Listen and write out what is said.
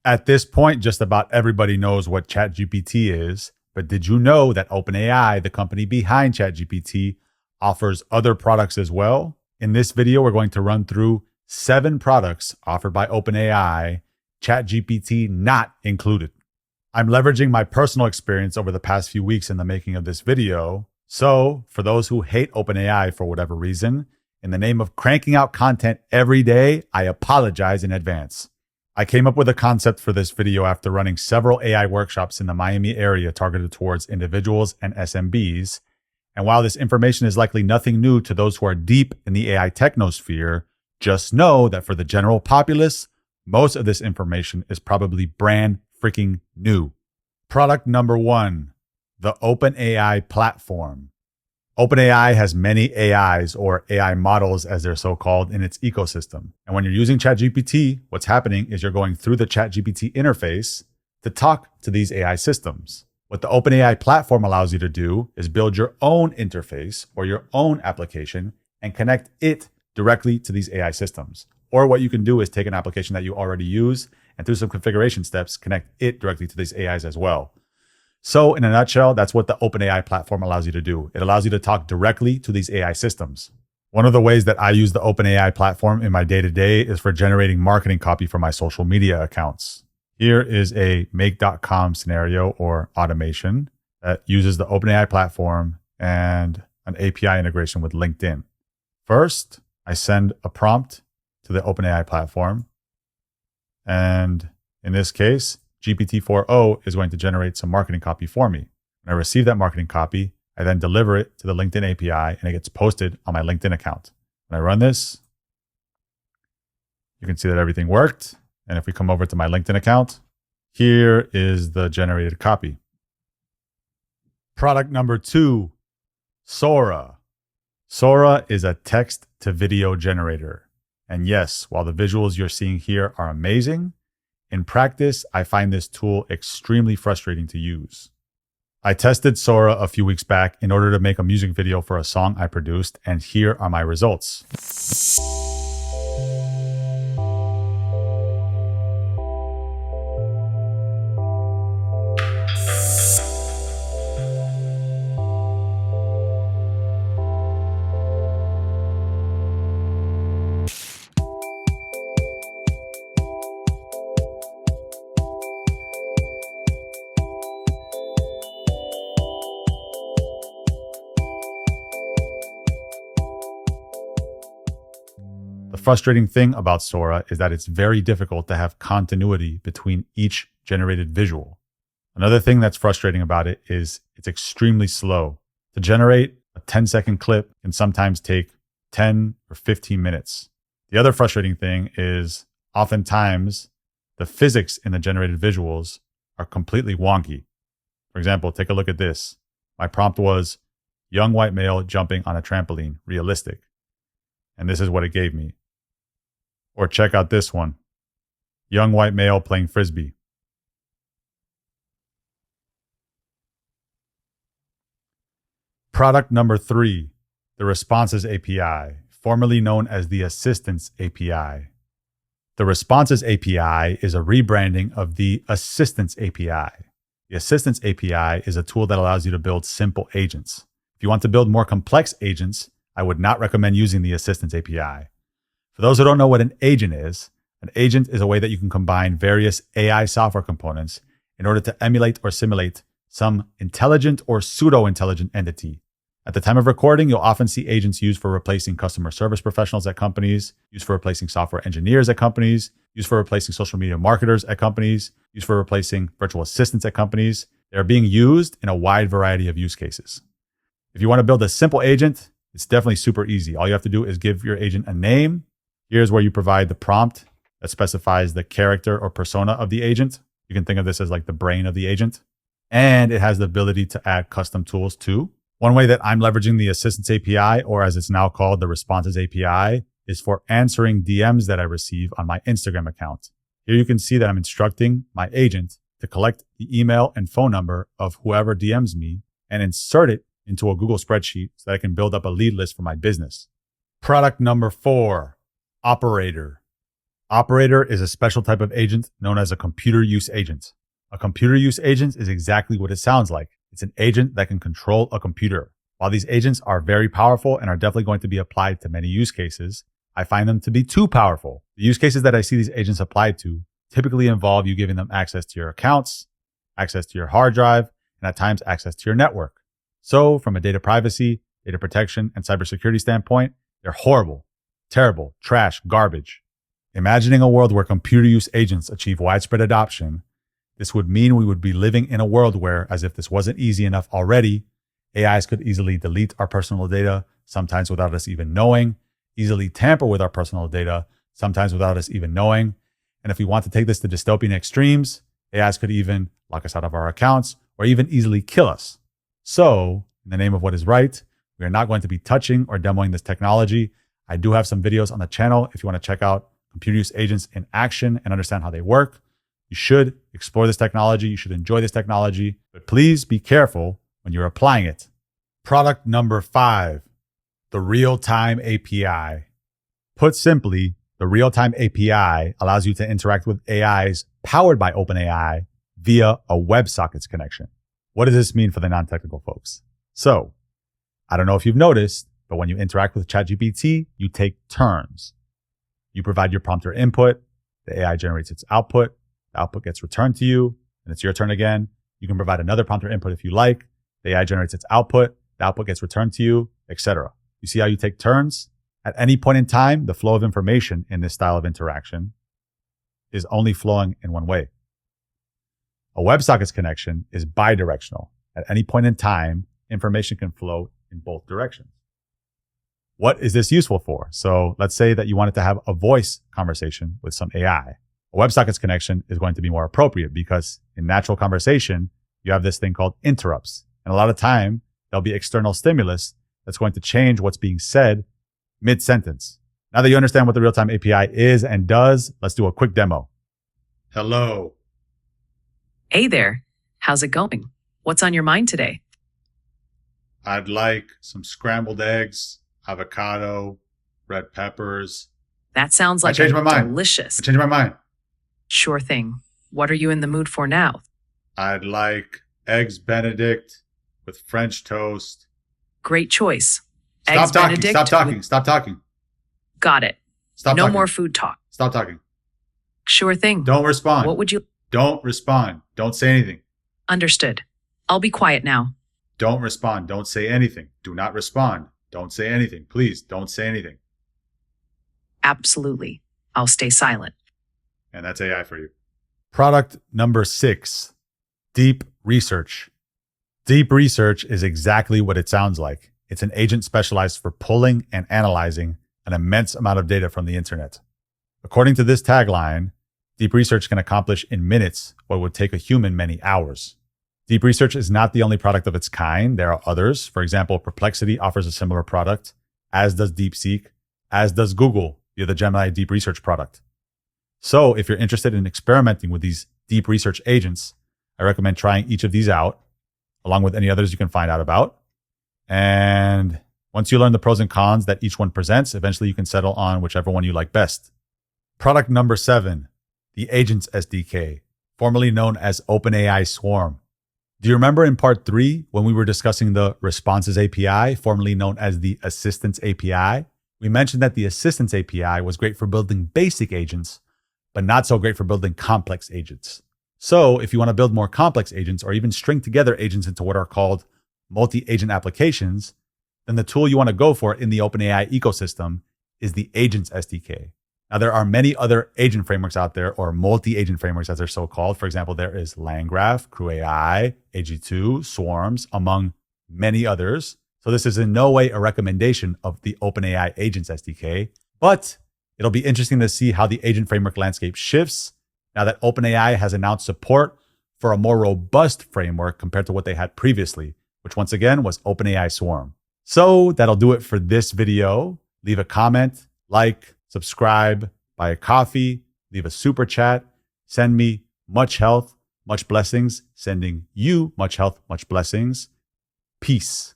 At this point, just about everybody knows what ChatGPT is, but did you know that OpenAI, the company behind ChatGPT, offers other products as well? In this video, we're going to run through 7 products offered by OpenAI, ChatGPT not included. I'm leveraging my personal experience over the past few weeks in the making of this video. So for those who hate OpenAI for whatever reason, in the name of cranking out content every day, I apologize in advance. I came up with a concept for this video after running several AI workshops in the Miami area targeted towards individuals and SMBs. And while this information is likely nothing new to those who are deep in the AI technosphere, just know that for the general populace, most of this information is probably brand freaking new. Product number 1, the OpenAI Platform. OpenAI has many AIs, or AI models as they're so called, in its ecosystem. And when you're using ChatGPT, what's happening is you're going through the ChatGPT interface to talk to these AI systems. What the OpenAI Platform allows you to do is build your own interface or your own application and connect it directly to these AI systems. Or what you can do is take an application that you already use and through some configuration steps, connect it directly to these AIs as well. So in a nutshell, that's what the OpenAI Platform allows you to do. It allows you to talk directly to these AI systems. One of the ways that I use the OpenAI Platform in my day-to-day is for generating marketing copy for my social media accounts. Here is a make.com scenario or automation that uses the OpenAI Platform and an API integration with LinkedIn. First, I send a prompt to the OpenAI Platform. And in this case, GPT-4o is going to generate some marketing copy for me. When I receive that marketing copy, I then deliver it to the LinkedIn API and it gets posted on my LinkedIn account. When I run this, you can see that everything worked. And if we come over to my LinkedIn account, here is the generated copy. Product number 2, Sora. Sora is a text to video generator. And yes, while the visuals you're seeing here are amazing, in practice, I find this tool extremely frustrating to use. I tested Sora a few weeks back in order to make a music video for a song I produced, and here are my results. The frustrating thing about Sora is that it's very difficult to have continuity between each generated visual. Another thing that's frustrating about it is it's extremely slow. To generate a 10-second clip can sometimes take 10 or 15 minutes. The other frustrating thing is oftentimes the physics in the generated visuals are completely wonky. For example, take a look at this. My prompt was young white male jumping on a trampoline, realistic. And this is what it gave me. Or check out this one. Young white male playing frisbee. Product number 3, the Responses API, formerly known as the Assistance API. The Responses API is a rebranding of the Assistance API. The Assistance API is a tool that allows you to build simple agents. If you want to build more complex agents, I would not recommend using the Assistance API. For those who don't know what an agent is a way that you can combine various AI software components in order to emulate or simulate some intelligent or pseudo-intelligent entity. At the time of recording, you'll often see agents used for replacing customer service professionals at companies, used for replacing software engineers at companies, used for replacing social media marketers at companies, used for replacing virtual assistants at companies. They're being used in a wide variety of use cases. If you want to build a simple agent, it's definitely super easy. All you have to do is give your agent a name. Here's where you provide the prompt that specifies the character or persona of the agent. You can think of this as like the brain of the agent. And it has the ability to add custom tools too. One way that I'm leveraging the Assistance API, or as it's now called, the Responses API, is for answering DMs that I receive on my Instagram account. Here you can see that I'm instructing my agent to collect the email and phone number of whoever DMs me and insert it into a Google spreadsheet so that I can build up a lead list for my business. Product number 4, Operator. Operator is a special type of agent known as a computer use agent. A computer use agent is exactly what it sounds like. It's an agent that can control a computer. While these agents are very powerful and are definitely going to be applied to many use cases, I find them to be too powerful. The use cases that I see these agents applied to typically involve you giving them access to your accounts, access to your hard drive, and at times access to your network. So from a data privacy, data protection, and cybersecurity standpoint, they're horrible, terrible, trash, garbage. Imagining a world where computer use agents achieve widespread adoption, this would mean we would be living in a world where, as if this wasn't easy enough already, AIs could easily delete our personal data, sometimes without us even knowing, easily tamper with our personal data, sometimes without us even knowing. And if we want to take this to dystopian extremes, AIs could even lock us out of our accounts or even easily kill us. So, in the name of what is right, we are not going to be touching or demoing this technology. I do have some videos on the channel if you want to check out computer use agents in action and understand how they work. You should explore this technology. You should enjoy this technology, but please be careful when you're applying it. Product number 5, the Realtime API. Put simply, the Realtime API allows you to interact with AIs powered by OpenAI via a WebSockets connection. What does this mean for the non-technical folks? So, I don't know if you've noticed, but when you interact with ChatGPT, you take turns. You provide your prompter input, the AI generates its output, the output gets returned to you, and it's your turn again. You can provide another prompter input if you like, the AI generates its output, the output gets returned to you, etc. You see how you take turns? At any point in time, the flow of information in this style of interaction is only flowing in one way. A WebSockets connection is bidirectional. At any point in time, information can flow in both directions. What is this useful for? So let's say that you wanted to have a voice conversation with some AI. A WebSockets connection is going to be more appropriate because in natural conversation, you have this thing called interrupts. And a lot of time, there'll be external stimulus that's going to change what's being said mid-sentence. Now that you understand what the Realtime API is and does, let's do a quick demo. Hello. Hey there. How's it going? What's on your mind today? I'd like some scrambled eggs, avocado, red peppers. That sounds like delicious. I changed my mind. Sure thing. What are you in the mood for now? I'd like eggs Benedict with French toast. Great choice. Stop talking. Got it. Stop no talking. more food talk. Stop talking. Sure thing. Don't respond. What would you... Don't respond. Don't say anything. Understood. I'll be quiet now. Don't respond. Don't say anything. Do not respond. Don't say anything. Please don't say anything. Absolutely. I'll stay silent. And that's AI for you. Product number 6, deep research. Deep research is exactly what it sounds like. It's an agent specialized for pulling and analyzing an immense amount of data from the internet. According to this tagline, deep research can accomplish in minutes what would take a human many hours. Deep research is not the only product of its kind. There are others. For example, Perplexity offers a similar product, as does DeepSeek, as does Google via the Gemini Deep Research product. So if you're interested in experimenting with these deep research agents, I recommend trying each of these out, along with any others you can find out about. And once you learn the pros and cons that each one presents, eventually you can settle on whichever one you like best. Product number 7, the Agents SDK, formerly known as OpenAI Swarm. Do you remember in part 3 when we were discussing the Responses API, formerly known as the Assistants API? We mentioned that the Assistants API was great for building basic agents, but not so great for building complex agents. So if you want to build more complex agents or even string together agents into what are called multi-agent applications, then the tool you want to go for in the OpenAI ecosystem is the Agents SDK. Now, there are many other agent frameworks out there, or multi-agent frameworks as they're so called. For example, there is LangGraph, CrewAI, AG2, Swarms, among many others. So this is in no way a recommendation of the OpenAI Agents SDK, but it'll be interesting to see how the agent framework landscape shifts now that OpenAI has announced support for a more robust framework compared to what they had previously, which once again was OpenAI Swarm. So that'll do it for this video. Leave a comment, like, subscribe, buy a coffee, leave a super chat, send me much health, much blessings, sending you much health, much blessings. Peace.